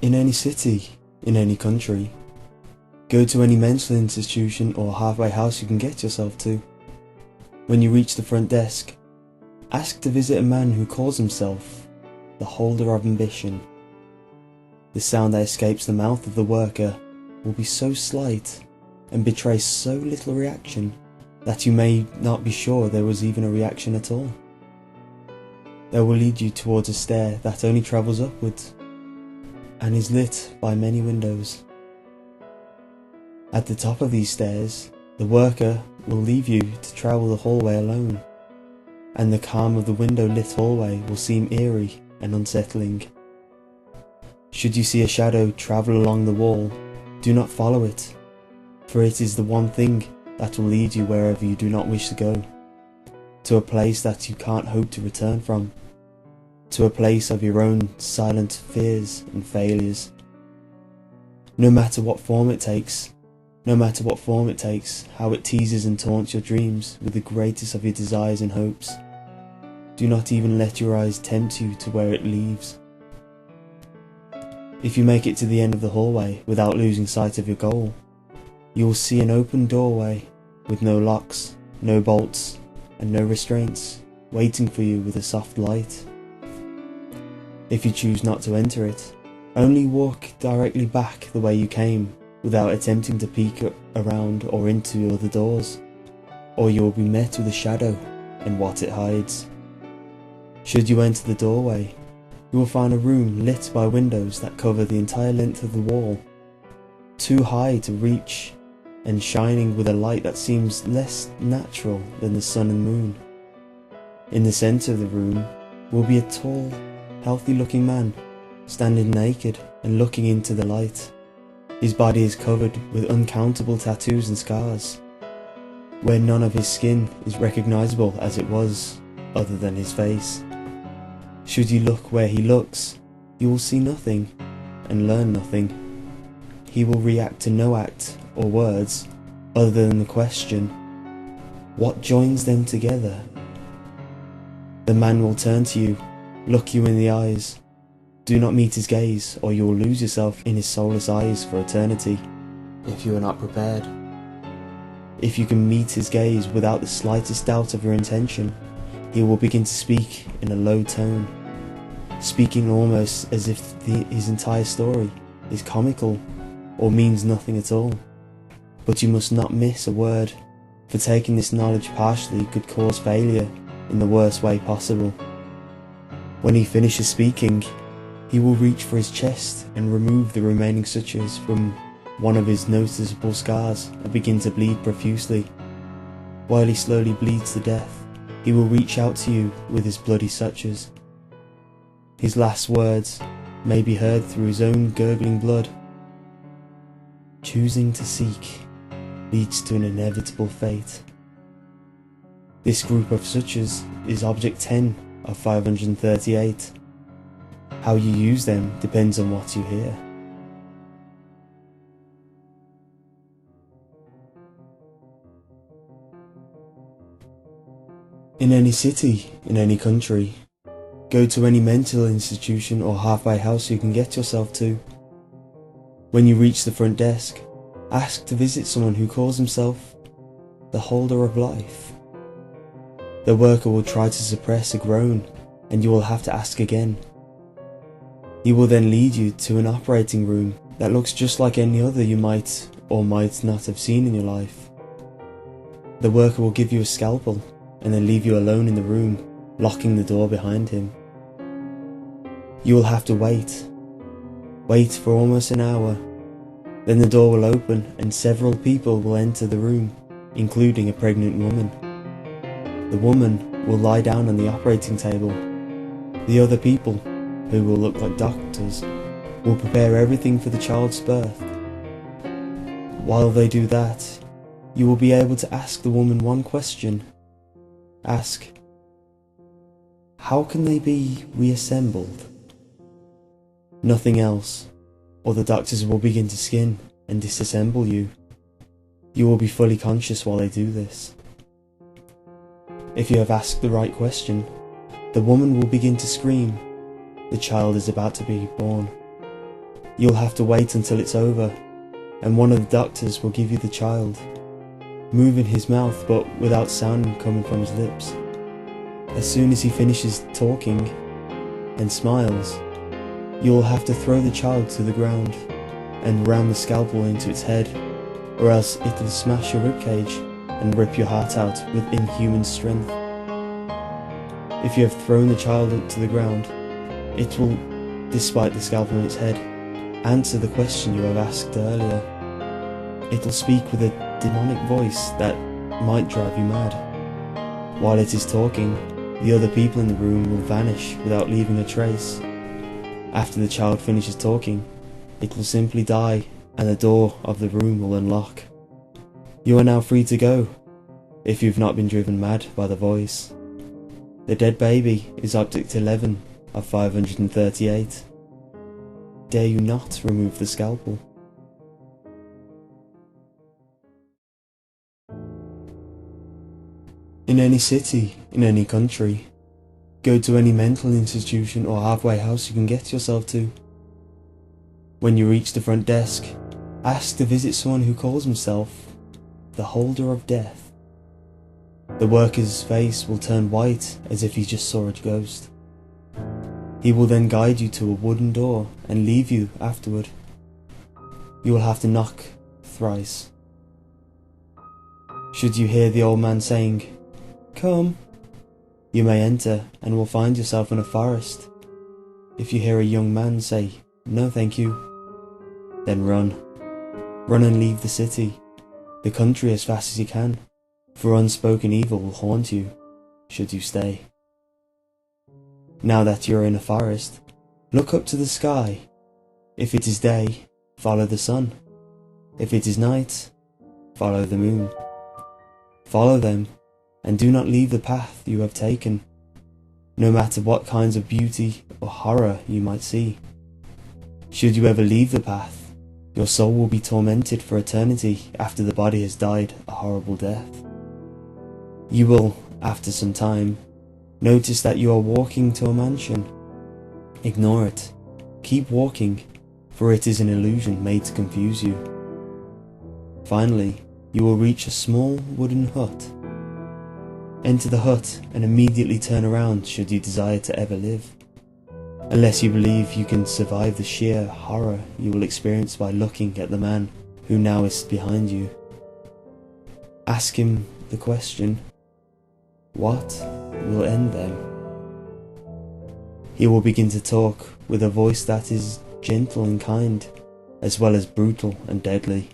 In any city, in any country, go to any mental institution or halfway house you can get yourself to. When you reach the front desk, ask to visit a man who calls himself the holder of ambition. The sound that escapes the mouth of the worker will be so slight and betray so little reaction that you may not be sure there was even a reaction at all. They will lead you towards a stair that only travels upwards and is lit by many windows. At the top of these stairs, the worker will leave you to travel the hallway alone, and the calm of the window-lit hallway will seem eerie and unsettling. Should you see a shadow travel along the wall, do not follow it, for it is the one thing that will lead you wherever you do not wish to go, to a place that you can't hope to return from, to a place of your own silent fears and failures. No matter what form it takes, how it teases and taunts your dreams with the greatest of your desires and hopes, do not even let your eyes tempt you to where it leaves. If you make it to the end of the hallway without losing sight of your goal, you will see an open doorway with no locks, no bolts, and no restraints, waiting for you with a soft light. If you choose not to enter it, only walk directly back the way you came without attempting to peek around or into other doors, or you will be met with a shadow and what it hides. Should you enter the doorway, you will find a room lit by windows that cover the entire length of the wall, too high to reach and shining with a light that seems less natural than the sun and moon. In the centre of the room will be a tall, healthy-looking man, standing naked and looking into the light. His body is covered with uncountable tattoos and scars, where none of his skin is recognisable as it was, other than his face. Should you look where he looks, you will see nothing and learn nothing. He will react to no act or words other than the question, what joins them together? The man will turn to you, look you in the eyes. Do not meet his gaze, or you will lose yourself in his soulless eyes for eternity, if you are not prepared. If you can meet his gaze without the slightest doubt of your intention, he will begin to speak in a low tone, speaking almost as if his entire story is comical or means nothing at all. But you must not miss a word, for taking this knowledge partially could cause failure in the worst way possible. When he finishes speaking, he will reach for his chest and remove the remaining sutures from one of his noticeable scars and begin to bleed profusely. While he slowly bleeds to death, he will reach out to you with his bloody sutures. His last words may be heard through his own gurgling blood. Choosing to seek leads to an inevitable fate. This group of sutures is object 10 of 538. How you use them depends on what you hear. In any city, in any country, go to any mental institution or halfway house you can get yourself to. When you reach the front desk, ask to visit someone who calls himself the holder of life. The worker will try to suppress a groan, and you will have to ask again. He will then lead you to an operating room that looks just like any other you might or might not have seen in your life. The worker will give you a scalpel and then leave you alone in the room, locking the door behind him. You will have to wait for almost an hour. Then the door will open and several people will enter the room, including a pregnant woman. The woman will lie down on the operating table. The other people, who will look like doctors, will prepare everything for the child's birth. While they do that, you will be able to ask the woman one question. Ask, how can they be reassembled? Nothing else, or the doctors will begin to skin and disassemble you. You will be fully conscious while they do this. If you have asked the right question, the woman will begin to scream. The child is about to be born. You'll have to wait until it's over, and one of the doctors will give you the child, moving his mouth but without sound coming from his lips. As soon as he finishes talking and smiles, you'll have to throw the child to the ground and ram the scalpel into its head, or else it'll smash your ribcage and rip your heart out with inhuman strength. If you have thrown the child to the ground, it will, despite the scalpel in its head, answer the question you have asked earlier. It'll speak with a demonic voice that might drive you mad. While it is talking, the other people in the room will vanish without leaving a trace. After the child finishes talking, it will simply die and the door of the room will unlock. You are now free to go, if you've not been driven mad by the voice. The dead baby is object 11 of 538. Dare you not remove the scalpel? In any city, in any country, go to any mental institution or halfway house you can get yourself to. When you reach the front desk, ask to visit someone who calls himself the Holder of Death. The worker's face will turn white as if he just saw a ghost. He will then guide you to a wooden door and leave you afterward. You will have to knock thrice. Should you hear the old man saying, "Come," you may enter and will find yourself in a forest. If you hear a young man say, "No thank you," then run. Run and leave the city, the country as fast as you can, for unspoken evil will haunt you, should you stay. Now that you are in a forest, look up to the sky. If it is day, follow the sun. If it is night, follow the moon. Follow them, and do not leave the path you have taken, no matter what kinds of beauty or horror you might see. Should you ever leave the path, your soul will be tormented for eternity after the body has died a horrible death. You will, after some time, notice that you are walking to a mansion. Ignore it. Keep walking, for it is an illusion made to confuse you. Finally, you will reach a small wooden hut. Enter the hut and immediately turn around should you desire to ever live, unless you believe you can survive the sheer horror you will experience by looking at the man who now is behind you. Ask him the question, what will end them? He will begin to talk with a voice that is gentle and kind, as well as brutal and deadly.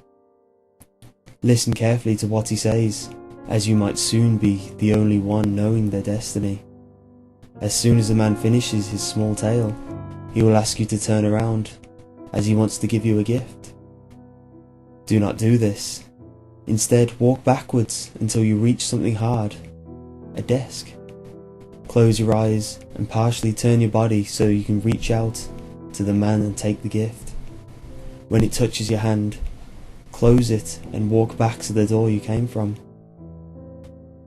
Listen carefully to what he says, as you might soon be the only one knowing their destiny. As soon as the man finishes his small tale, he will ask you to turn around, as he wants to give you a gift. Do not do this. Instead, walk backwards until you reach something hard, a desk. Close your eyes and partially turn your body so you can reach out to the man and take the gift. When it touches your hand, close it and walk back to the door you came from.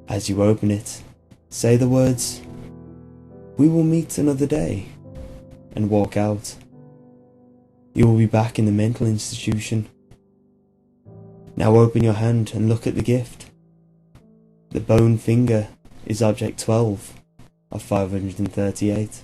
As you open it, say the words, "We will meet another day," and walk out. You will be back in the mental institution. Now open your hand and look at the gift. The bone finger is object 12 of 538.